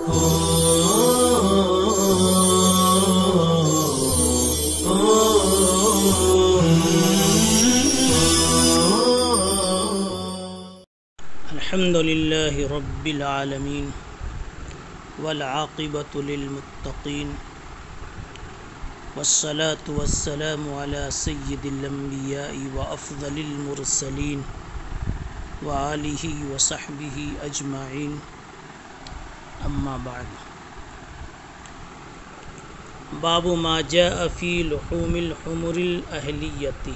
الحمد لله رب العالمين والعاقبة للمتقين والصلاة والسلام على سيد الأنبياء وأفضل المرسلين وآله وصحبه أجمعين. أما بعد، باب ما جاء في لحوم الحمر الأهلية.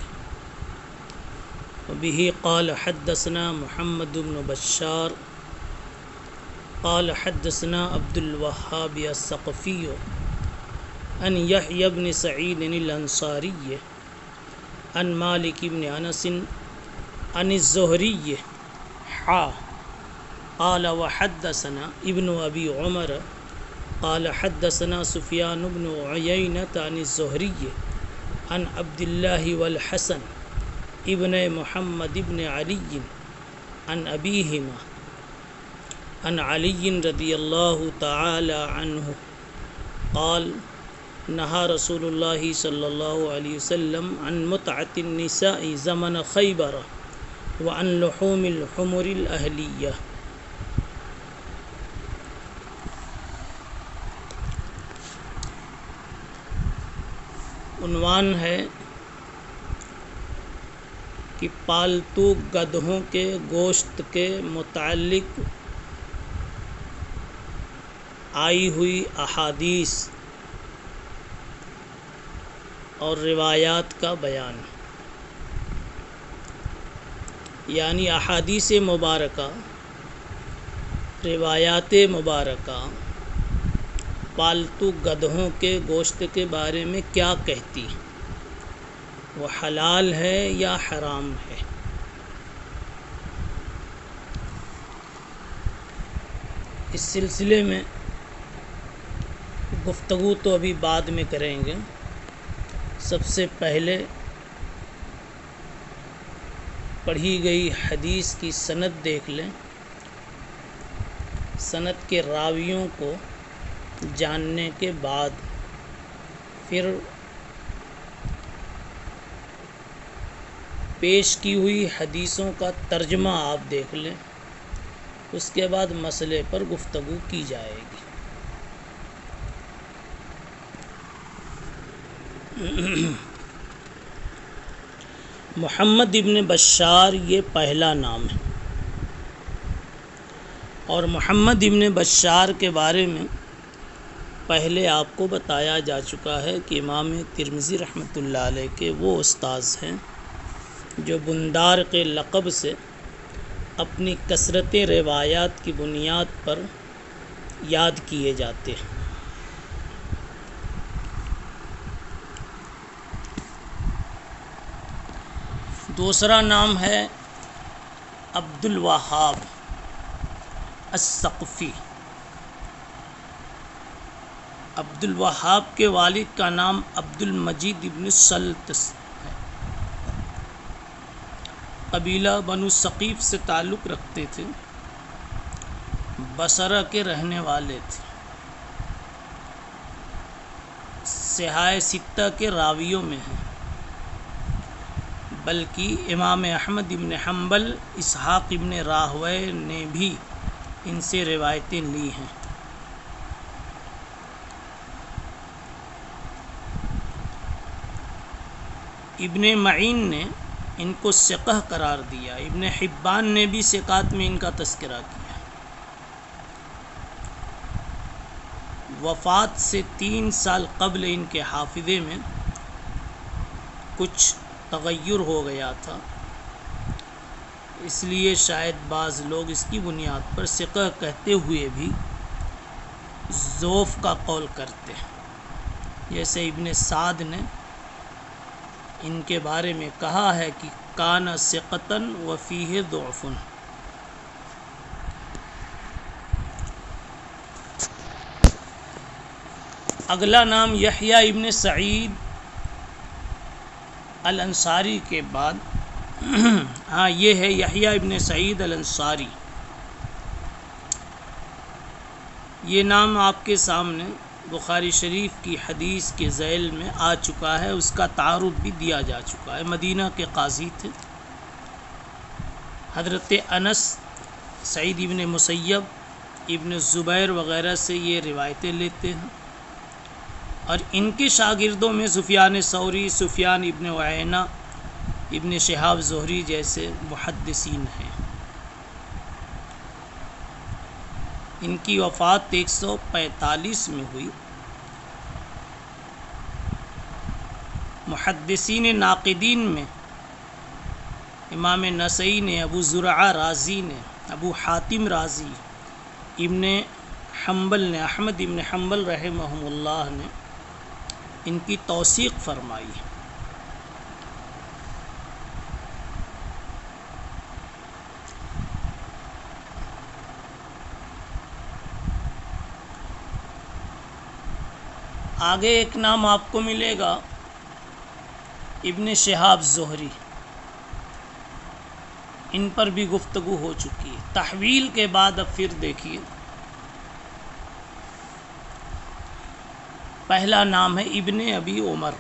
وبه قال حدثنا محمد بن بشار قال حدثنا عبد الوهاب الثقفي عن يحيى بن سعيد الأنصاري عن مالك بن أنس عن الزهري قال وحدثنا ابن أبي عمر قال حدثنا سفيان بن عيينة عن الزهري عن عبد الله والحسن ابن محمد ابن علي عن أبيهما عن علي رضي الله تعالى عنه قال نهى رسول الله صلى الله عليه وسلم عن متعة النساء زمن خيبر وعن لحوم الحمر الأهلية. عنوان ہے کہ پالتو گدھوں کے گوشت کے متعلق آئی ہوئی احادیث اور روایات کا بیان، یعنی احادیث مبارکہ، روایات مبارکہ پالتو گدھوں کے گوشت کے بارے میں کیا کہتی، وہ حلال ہے یا حرام ہے. اس سلسلے میں گفتگو تو ابھی بعد میں کریں گے. سب سے پہلے پڑھی گئی حدیث کی سند دیکھ لیں. سند کے راویوں کو جاننے کے بعد پھر پیش کی ہوئی حدیثوں کا ترجمہ آپ دیکھ لیں. اس کے بعد مسئلے پر گفتگو کی جائے گی. محمد ابن بشار یہ پہلا نام ہے، اور محمد ابن بشار کے بارے میں پہلے آپ کو بتایا جا چکا ہے کہ امام ترمذی رحمۃ اللہ علیہ کے وہ استاذ ہیں جو بندار کے لقب سے اپنی کثرت روایات کی بنیاد پر یاد کیے جاتے ہیں. دوسرا نام ہے عبد الوہاب الثقفی. عبد الوہاب کے والد کا نام عبد المجید ابن سلط ہے. قبیلہ بنو ثقیف سے تعلق رکھتے تھے، بصرہ کے رہنے والے تھے. صحاح ستہ کے راویوں میں ہیں، بلکہ امام احمد ابن حنبل، اسحاق ابن راہوے نے بھی ان سے روایتیں لی ہیں. ابن معین نے ان کو ثقہ قرار دیا. ابن حبان نے بھی ثقات میں ان کا تذکرہ کیا. وفات سے 3 سال قبل ان کے حافظے میں کچھ تغیر ہو گیا تھا، اس لیے شاید بعض لوگ اس کی بنیاد پر ثقہ کہتے ہوئے بھی ضعف کا قول کرتے ہیں. جیسے ابن سعد نے ان کے بارے میں کہا ہے کہ کان ثقتن وفیہ ضعف. اگلا نام یحییٰ ابن سعید الانصاری کے بعد یہ ہے یحییٰ ابن سعید الانصاری. یہ نام آپ کے سامنے بخاری شریف کی حدیث کے ذیل میں آ چکا ہے، اس کا تعارف بھی دیا جا چکا ہے۔ مدینہ کے قاضی تھے، حضرت انس، سعید ابن مسیب، ابن زبیر وغیرہ سے یہ روایتیں لیتے ہیں، اور ان کے شاگردوں میں سفیان ثوری، سفیان ابن عیینہ، ابن شہاب زہری جیسے محدثین ہیں۔ ان کی وفات 145 میں ہوئی۔ محدثین ناقدین میں امام نسائی نے، ابو زرعہ رازی نے، ابو حاتم رازی، ابن حنبل نے، احمد ابن حنبل رحمہم اللہ نے ان کی توثیق فرمائی۔ آگے ایک نام آپ کو ملے گا ابن شہاب زہری، ان پر بھی گفتگو ہو چکی ہے۔ تحویل کے بعد اب پھر دیکھیے، پہلا نام ہے ابن ابی عمر،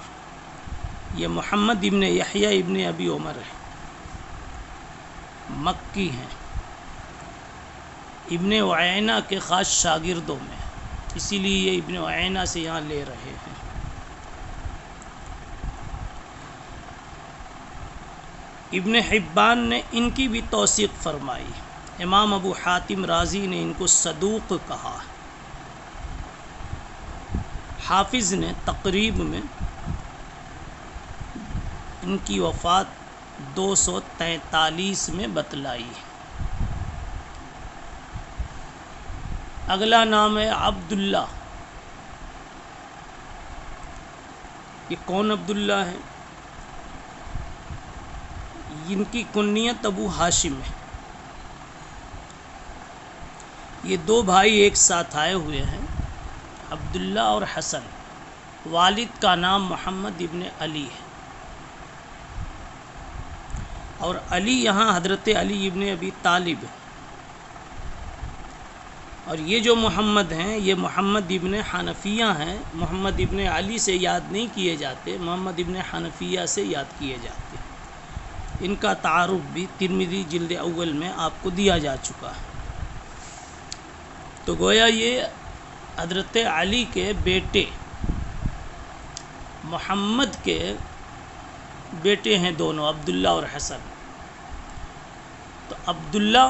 یہ محمد ابن یحییٰ ابن ابی عمر ہے، مکی ہیں، ابن عیینہ کے خاص شاگردوں میں، اسی لیے یہ ابن عیینہ سے یہاں لے رہے ہیں۔ ابن حبان نے ان کی بھی توثیق فرمائی۔ امام ابو حاتم رازی نے ان کو صدوق کہا۔ حافظ نے تقریب میں ان کی وفات 243 میں بتلائی۔ اگلا نام ہے عبداللہ۔ یہ کون عبداللہ ہے؟ ان کی کنیت ابو ہاشم ہے۔ یہ دو بھائی ایک ساتھ آئے ہوئے ہیں، عبداللہ اور حسن۔ والد کا نام محمد ابن علی ہے، اور علی یہاں حضرت علی ابن ابی طالب ہے، اور یہ جو محمد ہیں یہ محمد ابن حنفیہ ہیں۔ محمد ابن علی سے یاد نہیں کیے جاتے، محمد ابن حنفیہ سے یاد کیے جاتے۔ ان کا تعارف بھی ترمذی جلد اول میں آپ کو دیا جا چکا ہے۔ تو گویا یہ حضرت علی کے بیٹے محمد کے بیٹے ہیں دونوں، عبداللہ اور حسن۔ تو عبداللہ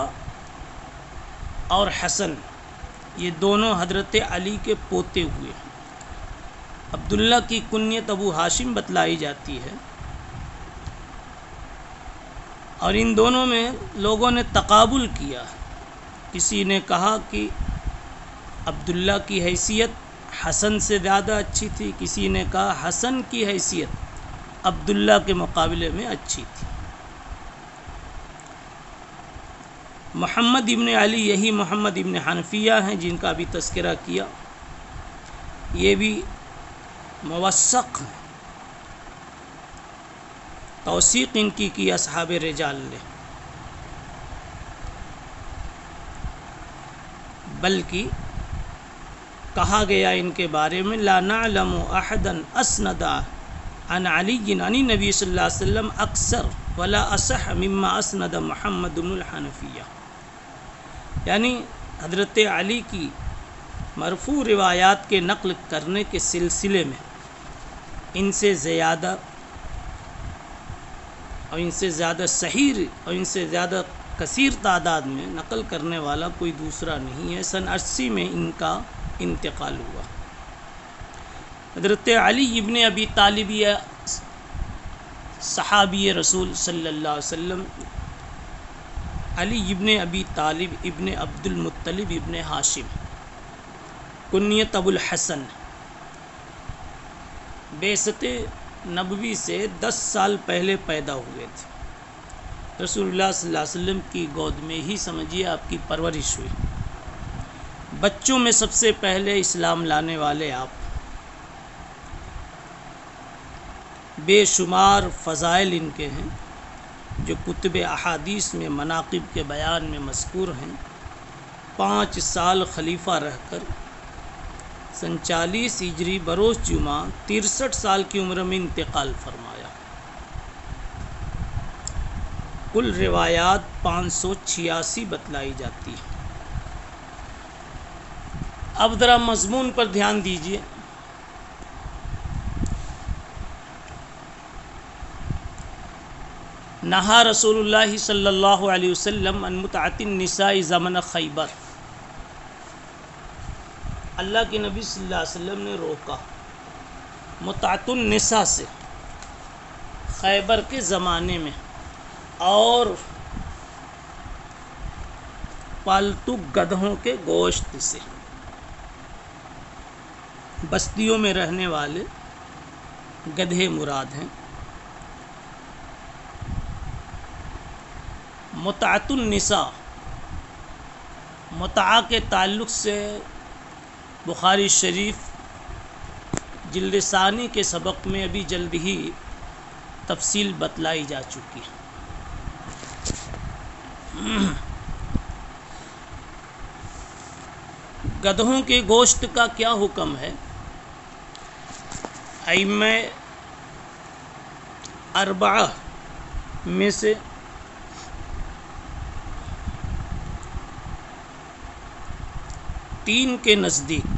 اور حسن یہ دونوں حضرت علی کے پوتے ہوئے ہیں۔ عبداللہ کی کنیت ابو ہاشم بتلائی جاتی ہے، اور ان دونوں میں لوگوں نے تقابل کیا۔ کسی نے کہا کہ عبداللہ کی حیثیت حسن سے زیادہ اچھی تھی، کسی نے کہا حسن کی حیثیت عبداللہ کے مقابلے میں اچھی تھی۔ محمد ابن علی یہی محمد ابن حنفیہ ہیں جن کا بھی تذکرہ کیا، یہ بھی موثق ہیں، توثیق ان کی اصحاب رجال نے، بلکہ کہا گیا ان کے بارے میں لا نعلم احدا اسند عن علی عن نبی صلی اللہ علیہ وسلم اکثر ولا اصح مما اسند محمد بن الحنفیہ، یعنی حضرت علی کی مرفوع روایات کے نقل کرنے کے سلسلے میں ان سے زیادہ اور ان سے زیادہ صحیح اور ان سے زیادہ کثیر تعداد میں نقل کرنے والا کوئی دوسرا نہیں ہے۔ سن 80 میں ان کا انتقال ہوا۔ حضرت علی ابن ابی طالب صحابی رسول صلی اللہ علیہ وسلم، علی ابن ابی طالب ابن عبد المطلب ابن ہاشم، کنیت ابو الحسن، بعثت نبوی سے 10 سال پہلے پیدا ہوئے تھے۔ رسول اللہ صلی اللہ علیہ وسلم کی گود میں ہی سمجھیے آپ کی پرورش ہوئی۔ بچوں میں سب سے پہلے اسلام لانے والے آپ، بے شمار فضائل ان کے ہیں جو کتب احادیث میں مناقب کے بیان میں مذکور ہیں۔ 5 سال خلیفہ رہ کر سن 40 ہجری بروز جمعہ 63 سال کی عمر میں انتقال فرمایا۔ کل روایات 586 بتلائی جاتی ہے۔ اب ذرا مضمون پر دھیان دیجیے۔ نہا رسول اللہ صلی اللہ علیہ وسلم عن متعۃ النساء زمن خیبر، اللہ کے نبی صلی اللہ علیہ وسلم نے روکا متعۃ النساء سے خیبر کے زمانے میں، اور پالتو گدھوں کے گوشت سے، بستیوں میں رہنے والے گدھے مراد ہیں۔ متعۃ النساء متعہ کے تعلق سے بخاری شریف جلد ثانی کے سبق میں ابھی جلد ہی تفصیل بتلائی جا چکی ہے۔ گدھوں کے گوشت کا کیا حکم ہے؟ ائمہ اربعہ میں سے تین کے نزدیک،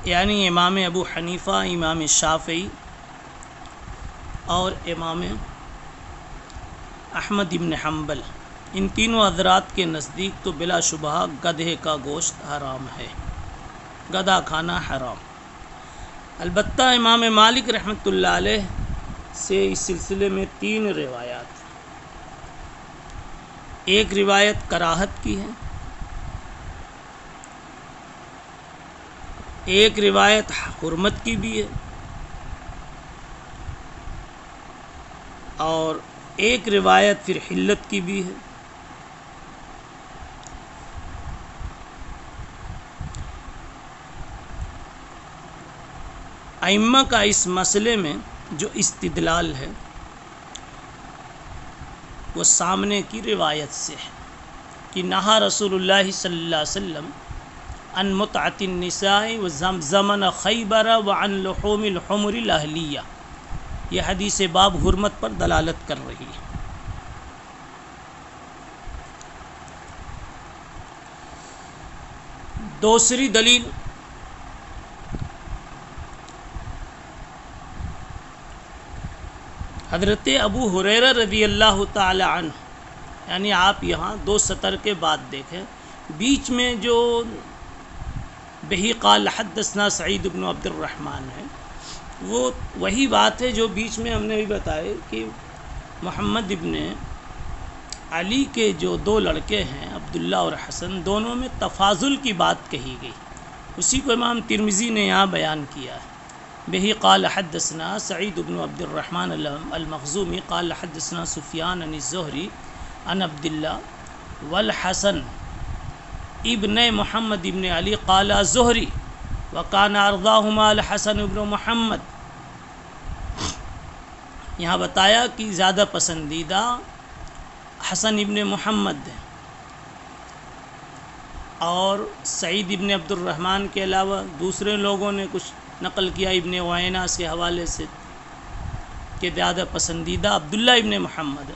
یعنی امام ابو حنیفہ، امام شافعی اور امام احمد بن حنبل، ان تینوں حضرات کے نزدیک تو بلا شبہ گدھے کا گوشت حرام ہے، گدھا کھانا حرام۔ البتہ امام مالک رحمۃ اللہ علیہ سے اس سلسلے میں 3 روایات، ایک روایت کراہت کی ہے، ایک روایت حرمت کی بھی ہے، اور ایک روایت پھر حلت کی بھی ہے۔ ائمہ کا اس مسئلے میں جو استدلال ہے وہ سامنے کی روایت سے ہے کہ نہا رسول اللہ صلی اللہ علیہ وسلم عن متعۃ النساء وزمن خیبر وعن لحوم الحمر الاہلیہ، یہ حدیث باب حرمت پر دلالت کر رہی ہے۔ دوسری دلیل حضرت ابو ہریرہ رضی اللہ تعالی عنہ، یعنی آپ یہاں 2 سطر کے بعد دیکھیں، بیچ میں جو بہی قال حدثنا سعید بن عبد الرحمن ہے، وہ وہی بات ہے جو بیچ میں ہم نے بھی بتایا کہ محمد ابن علی کے جو 2 لڑکے ہیں عبداللہ اور حسن، دونوں میں تفاضل کی بات کہی گئی، اسی کو امام ترمذی نے یہاں بیان کیا ہے۔ بہی قال حدثنا سعید بن عبد الرحمن المخزومی قال حدثنا سفیان عن الزہری عن عبداللہ والحسن ابن محمد ابن علی قال زہری وکان ارضاہما الحسن ابن محمد، یہاں بتایا کہ زیادہ پسندیدہ حسن ابن محمد ہے، اور سعید ابن عبد الرحمن کے علاوہ دوسرے لوگوں نے کچھ نقل کیا ابن عوینہ کے حوالے سے کہ زیادہ پسندیدہ عبداللہ ابن محمد ہے۔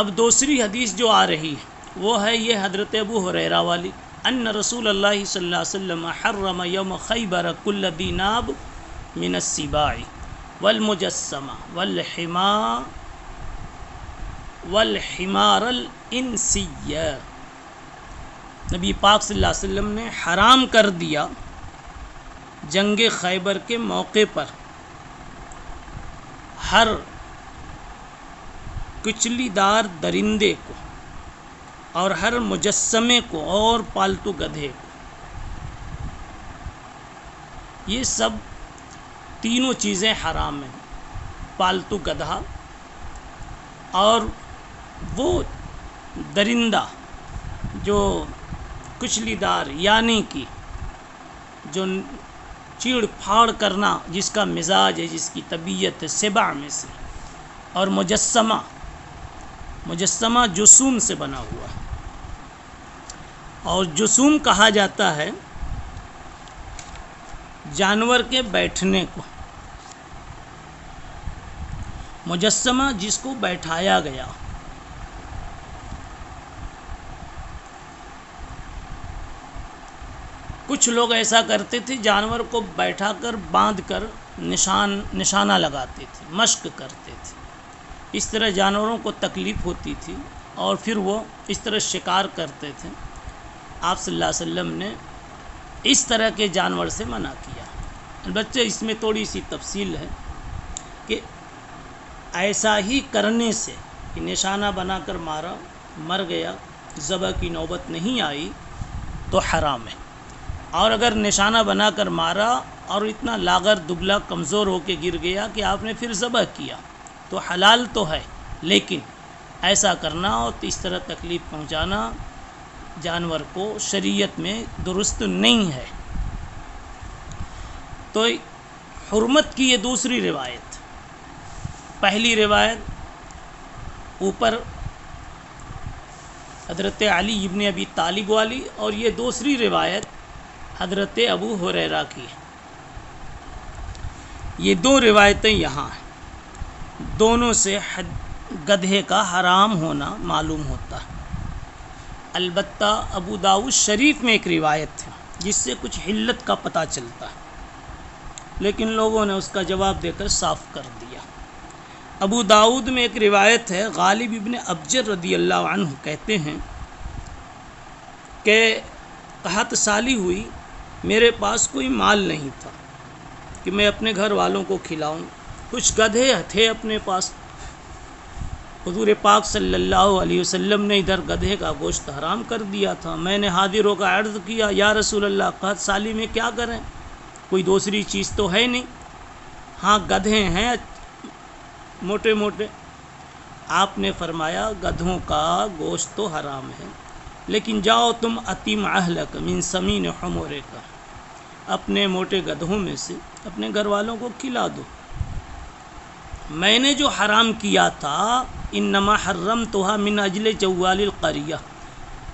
اب دوسری حدیث جو آ رہی ہے وہ ہے یہ حضرت ابو ہریرہ والی، ان رسول اللہ صلی اللہ علیہ وسلم حرم یوم خیبر کل ذی ناب من السباع والمجسمہ والحمار الانسیہ، نبی پاک صلی اللہ علیہ وسلم نے حرام کر دیا جنگ خیبر کے موقع پر ہر کچلی دار درندے کو اور ہر مجسمے کو اور پالتو گدھے کو، یہ سب تینوں چیزیں حرام ہیں، پالتو گدھا اور وہ درندہ جو کچلی دار یعنی کہ جو چیڑ پھاڑ کرنا جس کا مزاج ہے، جس کی طبیعت ہے سبع میں سے، اور مجسمہ جسوم سے بنا ہوا ہے۔ اور جسوم کہا جاتا ہے جانور کے بیٹھنے کو، مجسمہ جس کو بیٹھایا گیا۔ کچھ لوگ ایسا کرتے تھے، جانور کو بیٹھا کر باندھ کر نشانہ لگاتے تھے، مشق کرتے تھے۔ اس طرح جانوروں کو تکلیف ہوتی تھی اور پھر وہ اس طرح شکار کرتے تھے۔ آپ صلی اللہ علیہ وسلم نے اس طرح کے جانور سے منع کیا۔ البتہ اس میں تھوڑی سی تفصیل ہے کہ ایسا ہی کرنے سے کہ نشانہ بنا کر مارا، مر گیا، ذبح کی نوبت نہیں آئی تو حرام ہے، اور اگر نشانہ بنا کر مارا اور اتنا لاغر دبلا کمزور ہو کے گر گیا کہ آپ نے پھر ذبح کیا تو حلال تو ہے، لیکن ایسا کرنا اور اس طرح تکلیف پہنچانا جانور کو شریعت میں درست نہیں ہے۔ تو حرمت کی یہ دوسری روایت، پہلی روایت اوپر حضرت علی ابن ابی طالب والی، اور یہ دوسری روایت حضرت ابو ہریرہ کی ہے۔ یہ دو روایتیں یہاں ہیں، دونوں سے گدھے کا حرام ہونا معلوم ہوتا ہے۔ البتہ ابو داؤد شریف میں ایک روایت ہے جس سے کچھ علت کا پتہ چلتا ہے، لیکن لوگوں نے اس کا جواب دے کر صاف کر دیا۔ ابو داؤد میں ایک روایت ہے، غالب ابن ابجر رضی اللہ عنہ کہتے ہیں کہ قحط سالی ہوئی، میرے پاس کوئی مال نہیں تھا کہ میں اپنے گھر والوں کو کھلاؤں، کچھ گدھے تھے اپنے پاس۔ حضور پاک صلی اللہ علیہ وسلم نے ادھر گدھے کا گوشت حرام کر دیا تھا۔ میں نے حاضر ہو کر عرض کیا، یا رسول اللہ، قحط سالی میں کیا کریں، کوئی دوسری چیز تو ہے نہیں، ہاں گدھے ہیں موٹے موٹے۔ آپ نے فرمایا گدھوں کا گوشت تو حرام ہے، لیکن جاؤ تم اتیم اہلک من سمین حمورک، اپنے موٹے گدھوں میں سے اپنے گھر والوں کو کھلا دو۔ میں نے جو حرام کیا تھا، انما حرمتها من اجل جوال القریہ،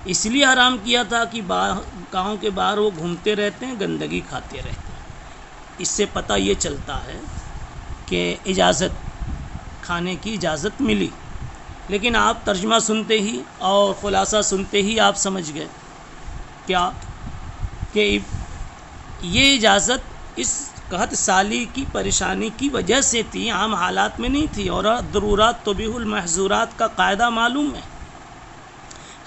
اس لیے حرام کیا تھا کہ گاؤں کے باہر وہ گھومتے رہتے ہیں، گندگی کھاتے رہتے ہیں۔ اس سے پتہ یہ چلتا ہے کہ اجازت، کھانے کی اجازت ملی، لیکن آپ ترجمہ سنتے ہی اور خلاصہ سنتے ہی آپ سمجھ گئے کیا کہ یہ اجازت اس قحط سالی کی پریشانی کی وجہ سے تھی، عام حالات میں نہیں تھی، اور ضرورات تبیح المحظورات کا قاعدہ معلوم ہے۔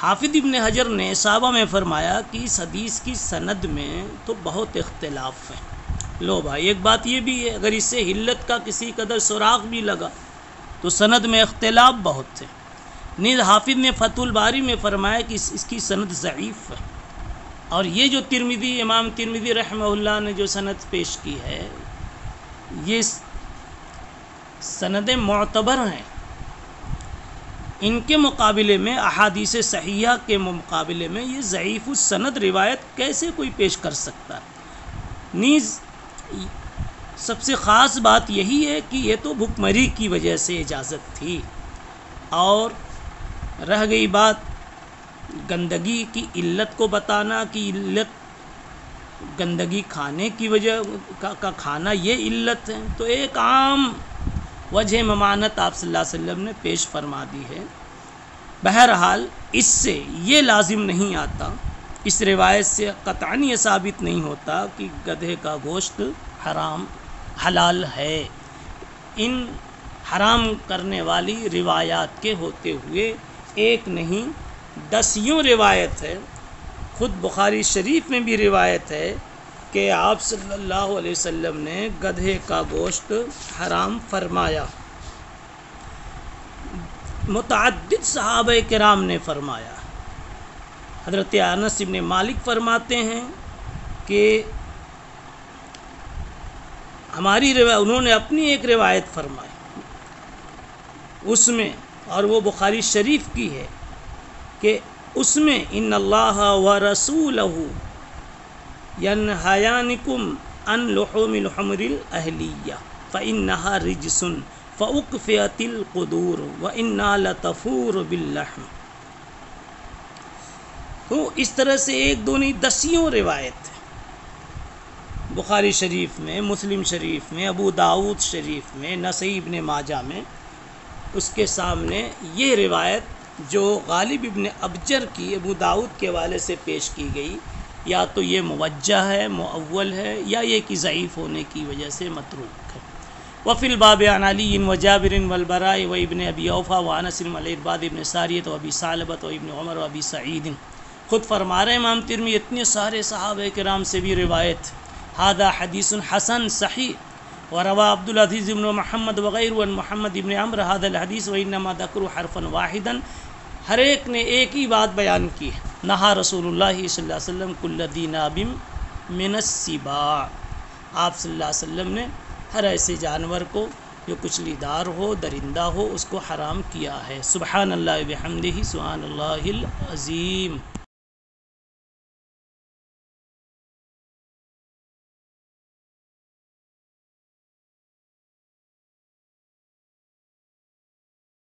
حافظ ابن حجر نے اصابہ میں فرمایا کہ اس حدیث کی سند میں تو بہت اختلاف ہے۔ لو بھائی، ایک بات یہ بھی ہے، اگر اس سے علت کا کسی قدر سراغ بھی لگا تو سند میں اختلاف بہت ہے۔ نیز حافظ نے فتح الباری میں فرمایا کہ اس کی سند ضعیف ہے، اور یہ جو ترمذی، امام ترمذی رحمہ اللہ نے جو سند پیش کی ہے، یہ سندیں معتبر ہیں۔ ان کے مقابلے میں، احادیث صحیحہ کے مقابلے میں، یہ ضعیف السند روایت کیسے کوئی پیش کر سکتا ہے؟ نیز سب سے خاص بات یہی ہے کہ یہ تو بھکمری کی وجہ سے اجازت تھی، اور رہ گئی بات گندگی کی علت کو بتانا کہ علت گندگی کھانے کی وجہ کا کھانا یہ علت ہے، تو ایک عام وجہ ممانت آپ صلی اللہ علیہ وسلم نے پیش فرما دی ہے۔ بہرحال اس سے یہ لازم نہیں آتا، اس روایت سے قطعاً یہ ثابت نہیں ہوتا کہ گدھے کا گوشت حلال ہے۔ ان حرام کرنے والی روایات کے ہوتے ہوئے ایک نہیں 10 روایت ہے۔ خود بخاری شریف میں بھی روایت ہے کہ آپ صلی اللہ علیہ وسلم نے گدھے کا گوشت حرام فرمایا۔ متعدد صحابہ کرام نے فرمایا۔ حضرت انس بن مالک فرماتے ہیں کہ ہماری روایت، انہوں نے اپنی ایک روایت فرمائی، اس میں، اور وہ بخاری شریف کی ہے، کہ اس میں ان اللہ ورسولہ ینہیانکم عن لحوم الحمر الاہلیہ فانہا رجس فاکفئت القدور وانا لتفور باللحم۔ تو اس طرح سے ایک دو نہیں دسیوں روایت ہے بخاری شریف میں، مسلم شریف میں، ابو داؤد شریف میں، نسائی ابن ماجہ میں، اس کے سامنے یہ روایت جو غالب ابن ابجر کی ابو داؤد کے حوالے سے پیش کی گئی، یا تو یہ موجہ ہے، مؤول ہے، یا یہ کہ ضعیف ہونے کی وجہ سے متروک ہے۔ وفی الباب عن علی و جابر والبراء و ابن ابی اوفا و انس والارباد ابن ساریۃ و ابی ثعلبۃ و ابن عمر و ابی سعید۔ خود فرما رہے ہیں امام ترمذی اتنے سارے صحابہ کرام سے بھی روایت، ھذا حدیث حسن صحیح وروى عبد العزيز بن محمد وغيره عن محمد بن عمرو هذا الحديث وانما ذكروا حرفا واحدا، ہر ایک نے ایک ہی بات بیان کی ہے، نہا رسول اللہ صلی اللہ علیہ وسلم کل ذی ناب من السباع، آپ صلی اللہ علیہ وسلم نے ہر ایسے جانور کو جو کچلی دار ہو، درندہ ہو، اس کو حرام کیا ہے۔ سبحان اللہ بحمدہ، سبحان اللہ العظیم۔